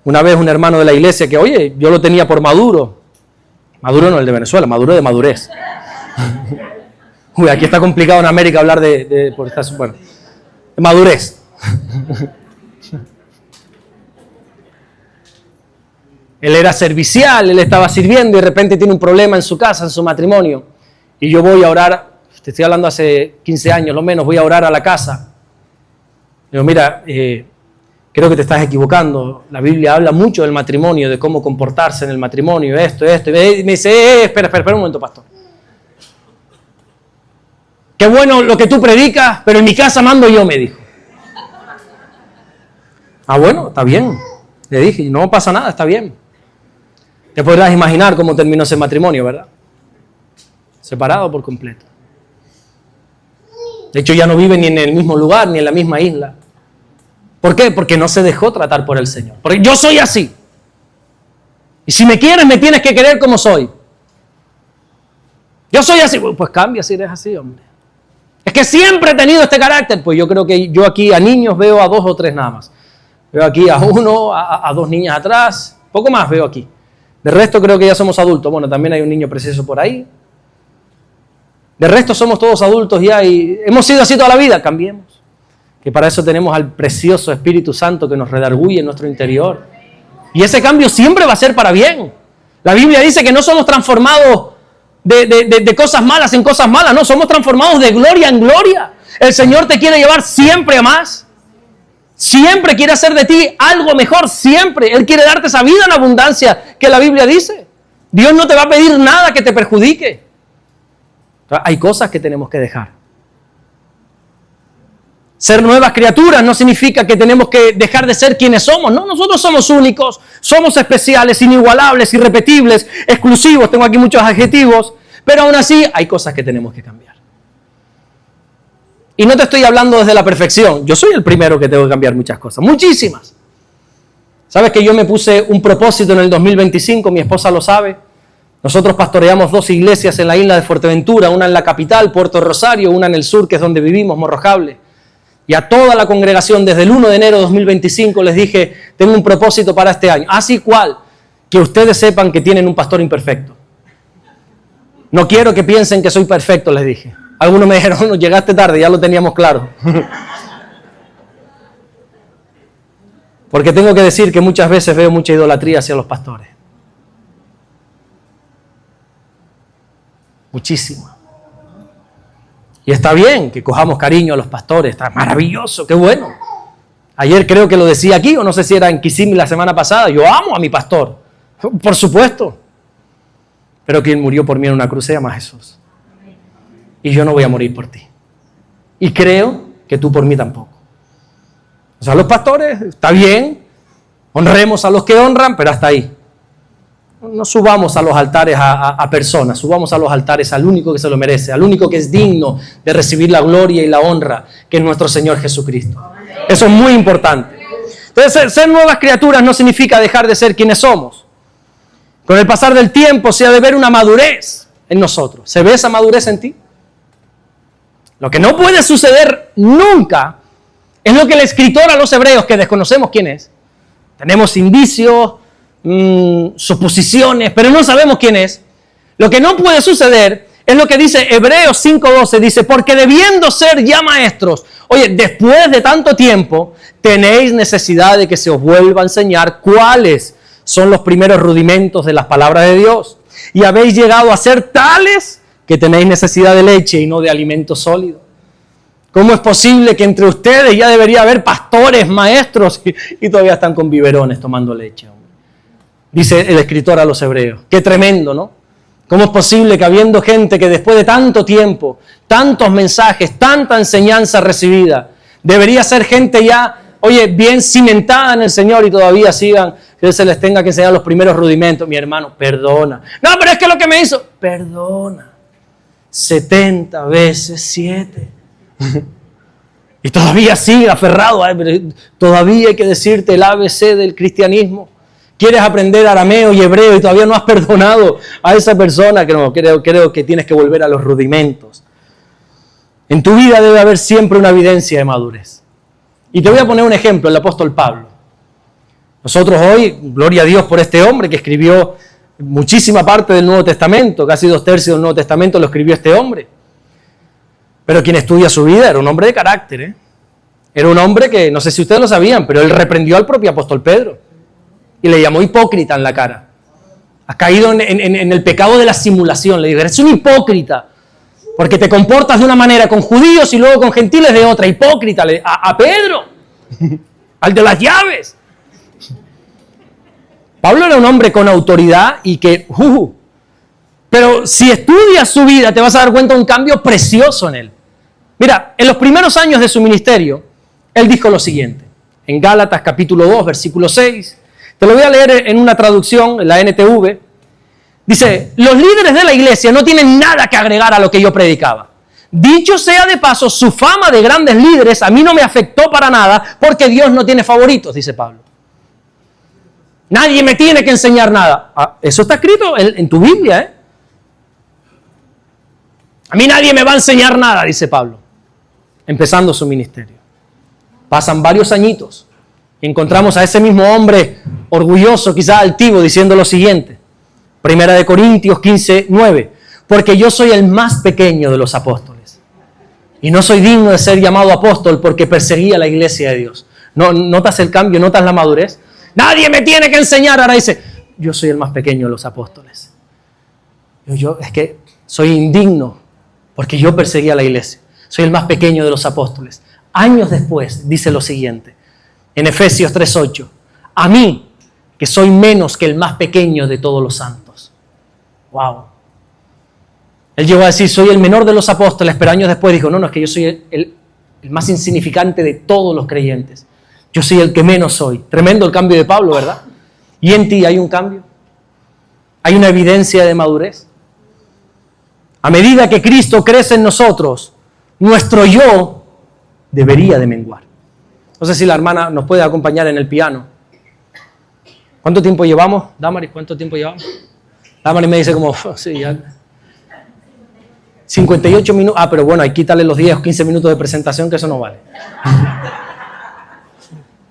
Una vez un hermano de la iglesia que, oye, yo lo tenía por maduro. Maduro no el de Venezuela, maduro de madurez. Uy, aquí está complicado en América hablar de madurez. Él era servicial, él estaba sirviendo y de repente tiene un problema en su casa, en su matrimonio. Y yo voy a orar, te estoy hablando hace 15 años, lo menos, voy a orar a la casa. Digo, mira, creo que te estás equivocando. La Biblia habla mucho del matrimonio, de cómo comportarse en el matrimonio, esto. Y me dice, espera un momento, pastor. Qué bueno lo que tú predicas, pero en mi casa mando yo, me dijo. Ah, bueno, está bien. Le dije, no pasa nada, está bien. Te podrás imaginar cómo terminó ese matrimonio, ¿verdad? Separado por completo. De hecho, ya no viven ni en el mismo lugar, ni en la misma isla. ¿Por qué? Porque no se dejó tratar por el Señor. Porque yo soy así. Y si me quieres, me tienes que querer como soy. Yo soy así. Pues cambia si eres así, hombre. Es que siempre he tenido este carácter. Pues yo creo que yo aquí a niños veo a 2 o 3 nada más. Veo aquí a 1, a 2 niñas atrás. Poco más veo aquí. De resto creo que ya somos adultos. Bueno, también hay un niño precioso por ahí. De resto somos todos adultos ya y hemos sido así toda la vida. Cambiemos. Que para eso tenemos al precioso Espíritu Santo que nos redarguye en nuestro interior. Y ese cambio siempre va a ser para bien. La Biblia dice que no somos transformados de cosas malas en cosas malas. No, somos transformados de gloria en gloria. El Señor te quiere llevar siempre a más. Siempre quiere hacer de ti algo mejor, siempre. Él quiere darte esa vida en abundancia que la Biblia dice. Dios no te va a pedir nada que te perjudique. Hay cosas que tenemos que dejar. Ser nuevas criaturas no significa que tenemos que dejar de ser quienes somos. No, nosotros somos únicos, somos especiales, inigualables, irrepetibles, exclusivos. Tengo aquí muchos adjetivos, pero aún así hay cosas que tenemos que cambiar. Y no te estoy hablando desde la perfección. Yo soy el primero que tengo que cambiar muchas cosas, muchísimas. ¿Sabes que yo me puse un propósito en el 2025? Mi esposa lo sabe. Nosotros pastoreamos 2 iglesias en la isla de Fuerteventura, una en la capital, Puerto Rosario, una en el sur, que es donde vivimos, Morrojable. Y a toda la congregación, desde el 1 de enero de 2025, les dije, tengo un propósito para este año. Así cual, que ustedes sepan que tienen un pastor imperfecto. No quiero que piensen que soy perfecto, les dije. Algunos me dijeron, no, llegaste tarde, ya lo teníamos claro. Porque tengo que decir que muchas veces veo mucha idolatría hacia los pastores. Muchísima. Y está bien que cojamos cariño a los pastores, está maravilloso, qué bueno. Ayer creo que lo decía aquí, o no sé si era en Kissimmee la semana pasada, yo amo a mi pastor, por supuesto. Pero quien murió por mí en una cruz se llama Jesús. Y yo no voy a morir por ti. Y creo que tú por mí tampoco. O sea, los pastores, está bien, honremos a los que honran, pero hasta ahí. No subamos a los altares a personas, subamos a los altares al único que se lo merece, al único que es digno de recibir la gloria y la honra, que es nuestro Señor Jesucristo. Eso es muy importante. Entonces, ser nuevas criaturas no significa dejar de ser quienes somos. Con el pasar del tiempo se ha de ver una madurez en nosotros. ¿Se ve esa madurez en ti? Lo que no puede suceder nunca es lo que el escritor a los hebreos, que desconocemos quién es, tenemos indicios, suposiciones, pero no sabemos quién es. Lo que no puede suceder es lo que dice Hebreos 5:12, dice, porque debiendo ser ya maestros, oye, después de tanto tiempo, tenéis necesidad de que se os vuelva a enseñar cuáles son los primeros rudimentos de las palabras de Dios. Y habéis llegado a ser tales que tenéis necesidad de leche y no de alimento sólido. ¿Cómo es posible que entre ustedes ya debería haber pastores, maestros y todavía están con biberones tomando leche? Dice el escritor a los hebreos. Qué tremendo, ¿no? ¿Cómo es posible que habiendo gente que después de tanto tiempo, tantos mensajes, tanta enseñanza recibida, debería ser gente ya, oye, bien cimentada en el Señor y todavía sigan, que se les tenga que enseñar los primeros rudimentos? Mi hermano, perdona. No, pero es que lo que me hizo, perdona. 70 veces 7. Y todavía sigue aferrado, todavía hay que decirte el ABC del cristianismo. Quieres aprender arameo y hebreo y todavía no has perdonado a esa persona, que no, creo que tienes que volver a los rudimentos. En tu vida debe haber siempre una evidencia de madurez. Y te voy a poner un ejemplo, el apóstol Pablo. Nosotros hoy, gloria a Dios por este hombre que escribió muchísima parte del Nuevo Testamento, casi 2/3 del Nuevo Testamento lo escribió este hombre. Pero quien estudia su vida era un hombre de carácter, ¿eh? Era un hombre que, no sé si ustedes lo sabían, pero él reprendió al propio apóstol Pedro y le llamó hipócrita en la cara. Has caído en el pecado de la simulación. Le dijo, eres un hipócrita, porque te comportas de una manera con judíos y luego con gentiles de otra. Hipócrita, a Pedro, al de las llaves. Pablo era un hombre con autoridad y que... pero si estudias su vida te vas a dar cuenta de un cambio precioso en él. Mira, en los primeros años de su ministerio, él dijo lo siguiente. En Gálatas capítulo 2, versículo 6. Te lo voy a leer en una traducción, en la NTV. Dice, los líderes de la iglesia no tienen nada que agregar a lo que yo predicaba. Dicho sea de paso, su fama de grandes líderes a mí no me afectó para nada porque Dios no tiene favoritos, dice Pablo. Nadie me tiene que enseñar nada. Eso está escrito en tu Biblia, ¿eh? A mí nadie me va a enseñar nada, dice Pablo, empezando su ministerio. Pasan varios añitos y encontramos a ese mismo hombre orgulloso, quizás altivo, diciendo lo siguiente. 1 Corintios 15:9. Porque yo soy el más pequeño de los apóstoles y no soy digno de ser llamado apóstol porque perseguía la iglesia de Dios. ¿Notas el cambio? ¿Notas la madurez? Nadie me tiene que enseñar. Ahora dice, yo soy el más pequeño de los apóstoles. Yo es que soy indigno porque yo perseguía la iglesia. Soy el más pequeño de los apóstoles. Años después dice lo siguiente, en Efesios 3:8. A mí, que soy menos que el más pequeño de todos los santos. Wow. Él llegó a decir, soy el menor de los apóstoles, pero años después dijo, no, es que yo soy el más insignificante de todos los creyentes. Yo soy el que menos soy. Tremendo el cambio de Pablo, ¿verdad? ¿Y en ti hay un cambio? ¿Hay una evidencia de madurez? A medida que Cristo crece en nosotros, nuestro yo debería de menguar. No sé si la hermana nos puede acompañar en el piano. ¿Cuánto tiempo llevamos, Damaris? ¿Cuánto tiempo llevamos? Damaris me dice como, sí, ya. 58 minutos. Ah, pero bueno, hay que quitarle los 10 o 15 minutos de presentación, que eso no vale.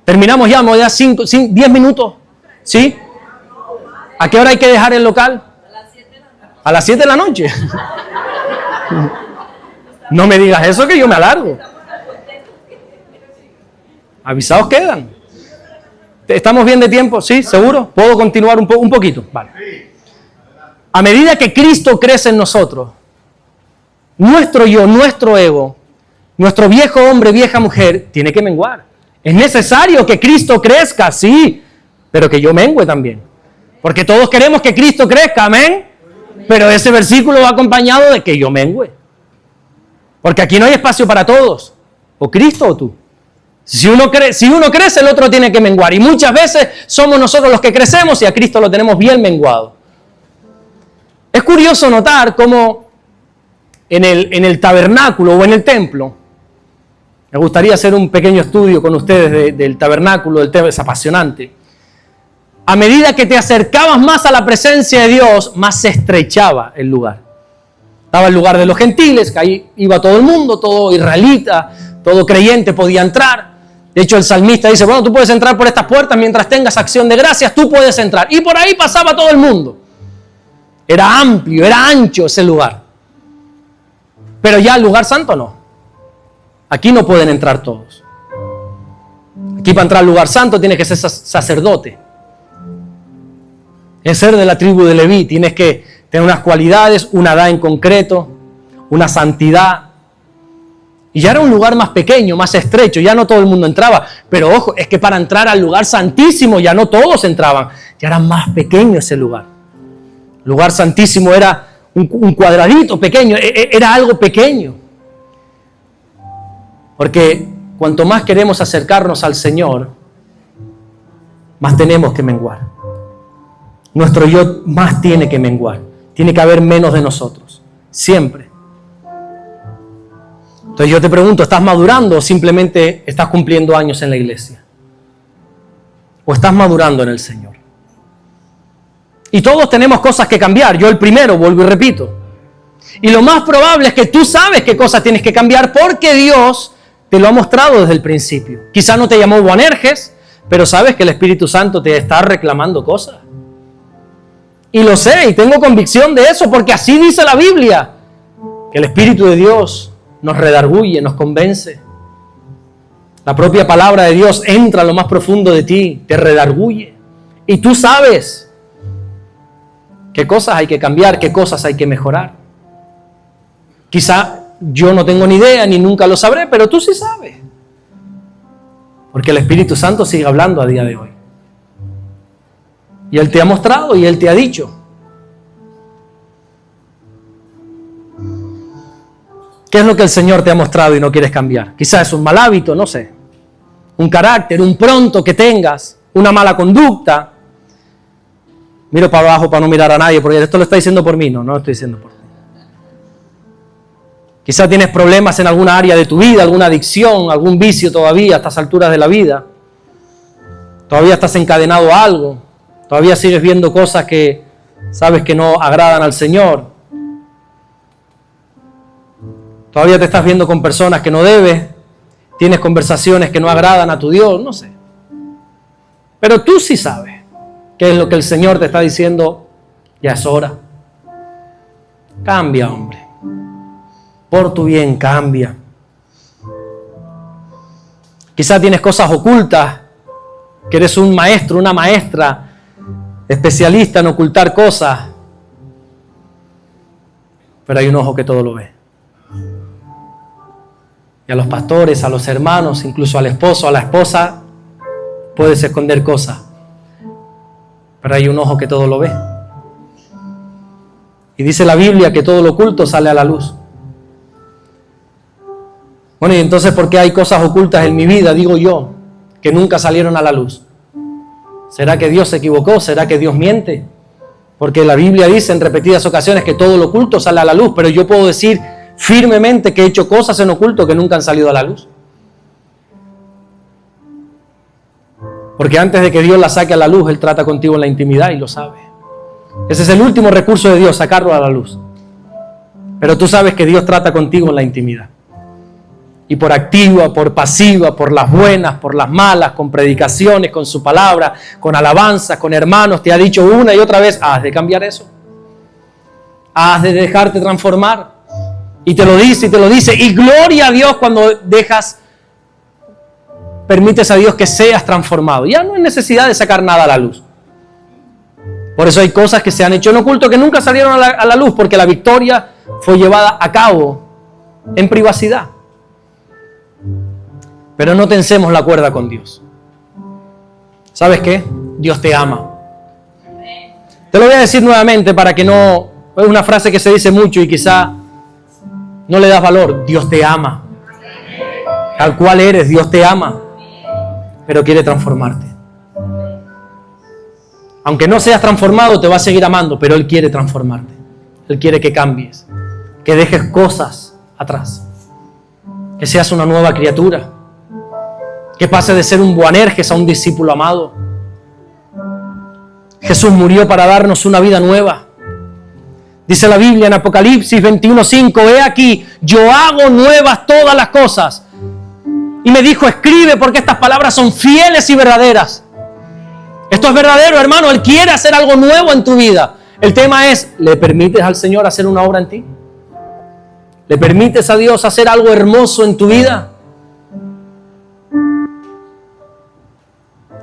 Terminamos ya, 10 minutos. ¿Sí? ¿A qué hora hay que dejar el local? A las 7 de la noche. No me digas eso que yo me alargo. Avisados quedan. ¿Estamos bien de tiempo? ¿Sí? ¿Seguro? ¿Puedo continuar un poquito? Vale. A medida que Cristo crece en nosotros, nuestro yo, nuestro ego, nuestro viejo hombre, vieja mujer, tiene que menguar. Es necesario que Cristo crezca, sí, pero que yo mengue también. Porque todos queremos que Cristo crezca, amén. Pero ese versículo va acompañado de que yo mengue. Porque aquí no hay espacio para todos. O Cristo o tú. Si uno crece, el otro tiene que menguar. Y muchas veces somos nosotros los que crecemos y a Cristo lo tenemos bien menguado. Es curioso notar cómo en el tabernáculo o en el templo, me gustaría hacer un pequeño estudio con ustedes del tabernáculo, del templo, es apasionante. A medida que te acercabas más a la presencia de Dios, más se estrechaba el lugar. Estaba el lugar de los gentiles, que ahí iba todo el mundo, todo israelita, todo creyente podía entrar. De hecho, el salmista dice, bueno, tú puedes entrar por estas puertas mientras tengas acción de gracias, tú puedes entrar. Y por ahí pasaba todo el mundo. Era amplio, era ancho ese lugar. Pero ya el lugar santo no. Aquí no pueden entrar todos. Aquí para entrar al lugar santo tienes que ser sacerdote. Es ser de la tribu de Leví. Tienes que tener unas cualidades, una edad en concreto, una santidad. Y ya era un lugar más pequeño, más estrecho, ya no todo el mundo entraba. Pero ojo, es que para entrar al lugar santísimo ya no todos entraban, ya era más pequeño ese lugar. El lugar santísimo era un cuadradito pequeño, era algo pequeño. Porque cuanto más queremos acercarnos al Señor, más tenemos que menguar. Nuestro yo más tiene que menguar. Tiene que haber menos de nosotros, siempre. Entonces yo te pregunto, ¿estás madurando o simplemente estás cumpliendo años en la iglesia? ¿O estás madurando en el Señor? Y todos tenemos cosas que cambiar. Yo el primero, vuelvo y repito. Y lo más probable es que tú sabes qué cosas tienes que cambiar porque Dios te lo ha mostrado desde el principio. Quizá no te llamó Boanerges, pero sabes que el Espíritu Santo te está reclamando cosas. Y lo sé, y tengo convicción de eso, porque así dice la Biblia, que el Espíritu de Dios nos redarguye, nos convence. La propia palabra de Dios entra a lo más profundo de ti, te redarguye. Y tú sabes qué cosas hay que cambiar, qué cosas hay que mejorar. Quizá yo no tengo ni idea, ni nunca lo sabré, pero tú sí sabes. Porque el Espíritu Santo sigue hablando a día de hoy. Y Él te ha mostrado y Él te ha dicho. ¿Qué es lo que el Señor te ha mostrado y no quieres cambiar? Quizás es un mal hábito, no sé. Un carácter, un pronto que tengas, una mala conducta. Miro para abajo para no mirar a nadie, porque esto lo está diciendo por mí, no lo estoy diciendo por ti. Quizás tienes problemas en alguna área de tu vida, alguna adicción, algún vicio todavía a estas alturas de la vida. Todavía estás encadenado a algo. Todavía sigues viendo cosas que sabes que no agradan al Señor. Todavía te estás viendo con personas que no debes. Tienes conversaciones que no agradan a tu Dios, no sé. Pero tú sí sabes qué es lo que el Señor te está diciendo. Ya es hora. Cambia, hombre. Por tu bien, cambia. Quizás tienes cosas ocultas, que eres un maestro, una maestra, especialista en ocultar cosas. Pero hay un ojo que todo lo ve. Y a los pastores, a los hermanos, incluso al esposo, a la esposa, puedes esconder cosas. Pero hay un ojo que todo lo ve. Y dice la Biblia que todo lo oculto sale a la luz. Bueno, y entonces, ¿por qué hay cosas ocultas en mi vida, digo yo, que nunca salieron a la luz? ¿Será que Dios se equivocó? ¿Será que Dios miente? Porque la Biblia dice en repetidas ocasiones que todo lo oculto sale a la luz, pero yo puedo decir firmemente que he hecho cosas en oculto que nunca han salido a la luz. Porque antes de que Dios la saque a la luz, Él trata contigo en la intimidad y lo sabe. Ese es el último recurso de Dios, sacarlo a la luz. Pero tú sabes que Dios trata contigo en la intimidad. Y por activa, por pasiva, por las buenas, por las malas, con predicaciones, con su palabra, con alabanzas, con hermanos, te ha dicho una y otra vez, has de cambiar eso. has de dejarte transformar. Y te lo dice, y te lo dice. Y gloria a Dios cuando permites a Dios que seas transformado. Ya no hay necesidad de sacar nada a la luz. Por eso hay cosas que se han hecho en oculto que nunca salieron a la luz, porque la victoria fue llevada a cabo en privacidad. Pero no tensemos la cuerda con Dios. ¿Sabes qué? Dios te ama. Te lo voy a decir nuevamente para que no... Es una frase que se dice mucho y quizá no le das valor. Dios te ama. Tal cual eres, Dios te ama. Pero quiere transformarte. Aunque no seas transformado, te va a seguir amando, pero Él quiere transformarte. Él quiere que cambies, que dejes cosas atrás, que seas una nueva criatura, que pases de ser un Boanerges a un discípulo amado. Jesús murió para darnos una vida nueva. Dice la Biblia en Apocalipsis 21:5, he aquí, yo hago nuevas todas las cosas. Y me dijo, escribe porque estas palabras son fieles y verdaderas. Esto es verdadero, hermano. Él quiere hacer algo nuevo en tu vida. El tema es, ¿le permites al Señor hacer una obra en ti? ¿Le permites a Dios hacer algo hermoso en tu vida?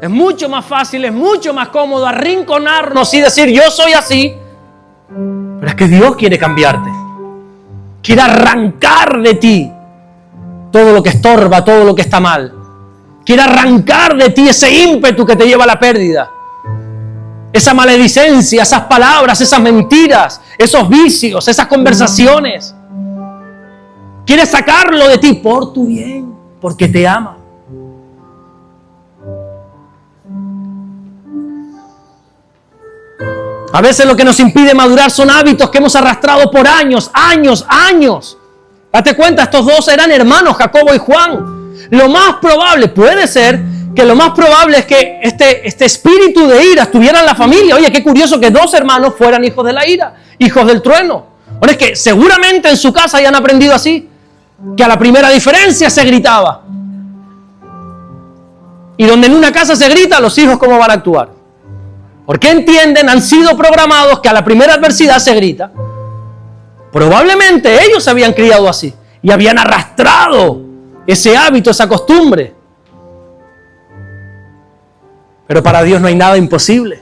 Es mucho más fácil, es mucho más cómodo arrinconarnos y decir, yo soy así. Pero es que Dios quiere cambiarte. Quiere arrancar de ti todo lo que estorba, todo lo que está mal. Quiere arrancar de ti ese ímpetu que te lleva a la pérdida. Esa maledicencia, esas palabras, esas mentiras, esos vicios, esas conversaciones. Quiere sacarlo de ti por tu bien, porque te ama. A veces lo que nos impide madurar son hábitos que hemos arrastrado por años. Date cuenta, estos dos eran hermanos, Jacobo y Juan. Lo más probable, puede ser que lo más probable es que este espíritu de ira estuviera en la familia. Oye, qué curioso que dos hermanos fueran hijos de la ira, hijos del trueno. Ahora es que seguramente en su casa hayan aprendido así, que a la primera diferencia se gritaba. Y donde en una casa se grita, los hijos ¿cómo van a actuar? Porque entienden, han sido programados que a la primera adversidad se grita. Probablemente ellos se habían criado así y habían arrastrado ese hábito, esa costumbre. Pero para Dios no hay nada imposible.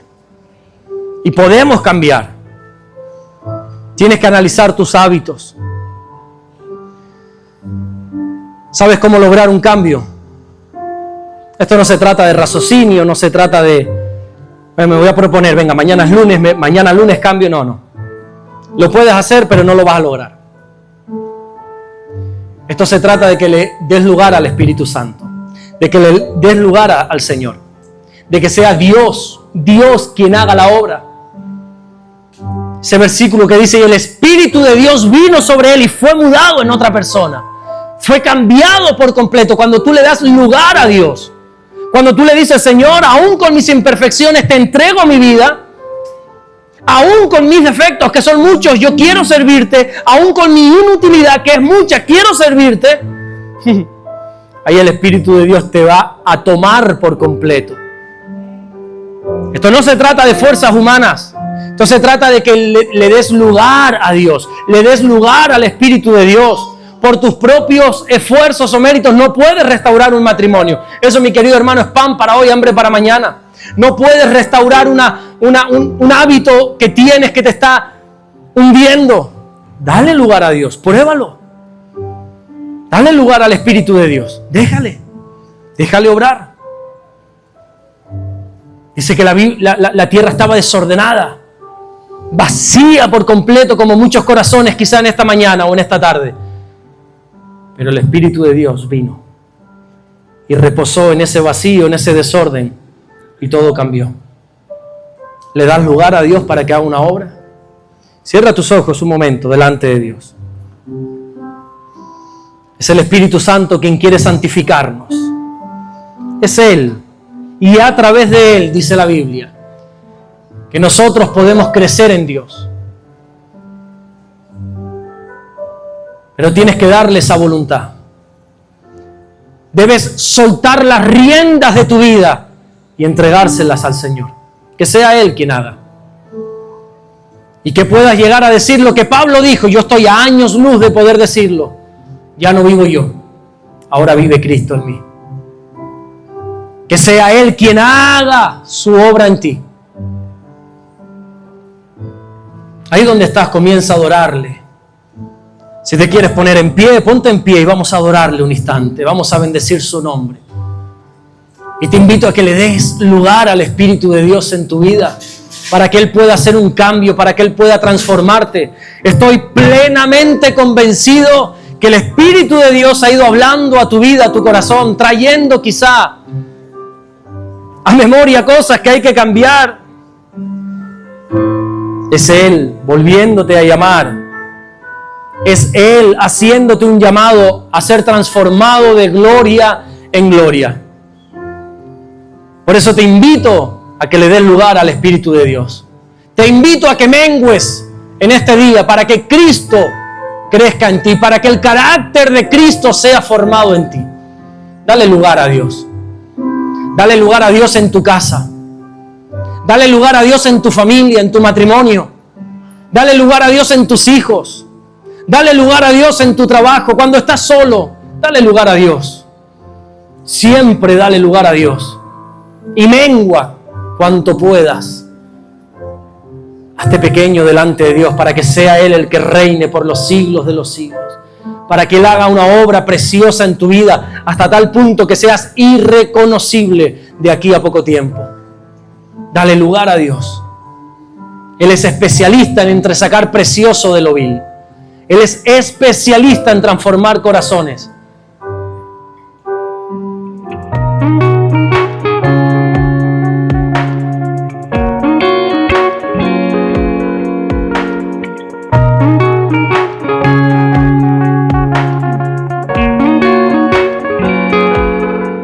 Y podemos cambiar. Tienes que analizar tus hábitos. ¿Sabes cómo lograr un cambio? Esto no se trata de raciocinio, no se trata de... me voy a proponer, venga, mañana lunes cambio. No. Lo puedes hacer, pero no lo vas a lograr. Esto se trata de que le des lugar al Espíritu Santo, de que le des lugar al Señor, de que sea Dios quien haga la obra. Ese versículo que dice, y el Espíritu de Dios vino sobre él y fue mudado en otra persona. Fue cambiado por completo cuando tú le das lugar a Dios. Cuando tú le dices, Señor, aún con mis imperfecciones te entrego mi vida, aún con mis defectos que son muchos, yo quiero servirte, aún con mi inutilidad que es mucha, quiero servirte. Ahí el Espíritu de Dios te va a tomar por completo. Esto no se trata de fuerzas humanas, esto se trata de que le des lugar a Dios, le des lugar al Espíritu de Dios. Por tus propios esfuerzos o méritos no puedes restaurar un matrimonio. Eso, mi querido hermano, es pan para hoy, hambre para mañana. No puedes restaurar un hábito que tienes que te está hundiendo. Dale lugar a Dios, pruébalo. Dale lugar al Espíritu de Dios. Déjale obrar. Dice que la tierra estaba desordenada, vacía por completo, como muchos corazones quizá en esta mañana o en esta tarde. Pero el Espíritu de Dios vino y reposó en ese vacío, en ese desorden, y todo cambió. ¿Le das lugar a Dios para que haga una obra? Cierra tus ojos un momento delante de Dios. Es el Espíritu Santo quien quiere santificarnos. Es Él. Y a través de Él, dice la Biblia, que nosotros podemos crecer en Dios. Pero tienes que darle esa voluntad. Debes soltar las riendas de tu vida y entregárselas al Señor. Que sea Él quien haga. Y que puedas llegar a decir lo que Pablo dijo. Yo estoy a años luz de poder decirlo. Ya no vivo yo, ahora vive Cristo en mí. Que sea Él quien haga su obra en ti. Ahí donde estás, comienza a adorarle. Si te quieres poner en pie, ponte en pie y vamos a adorarle un instante. Vamos a bendecir su nombre. Y te invito a que le des lugar al Espíritu de Dios en tu vida, para que Él pueda hacer un cambio, para que Él pueda transformarte. Estoy plenamente convencido que el Espíritu de Dios ha ido hablando a tu vida, a tu corazón, trayendo quizá a memoria cosas que hay que cambiar. Es Él volviéndote a llamar. Es Él haciéndote un llamado a ser transformado de gloria en gloria. Por eso te invito a que le des lugar al Espíritu de Dios. Te invito a que mengues en este día para que Cristo crezca en ti, para que el carácter de Cristo sea formado en ti. Dale lugar a Dios. Dale lugar a Dios en tu casa. Dale lugar a Dios en tu familia, en tu matrimonio. Dale lugar a Dios en tus hijos. Dale lugar a Dios en tu trabajo. Cuando estás solo, dale lugar a Dios. Siempre dale lugar a Dios. Y mengua cuanto puedas. Hazte pequeño delante de Dios para que sea Él el que reine por los siglos de los siglos. Para que Él haga una obra preciosa en tu vida hasta tal punto que seas irreconocible de aquí a poco tiempo. Dale lugar a Dios. Él es especialista en entresacar precioso de lo vil. Él es especialista en transformar corazones.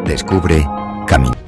Descubre Camino.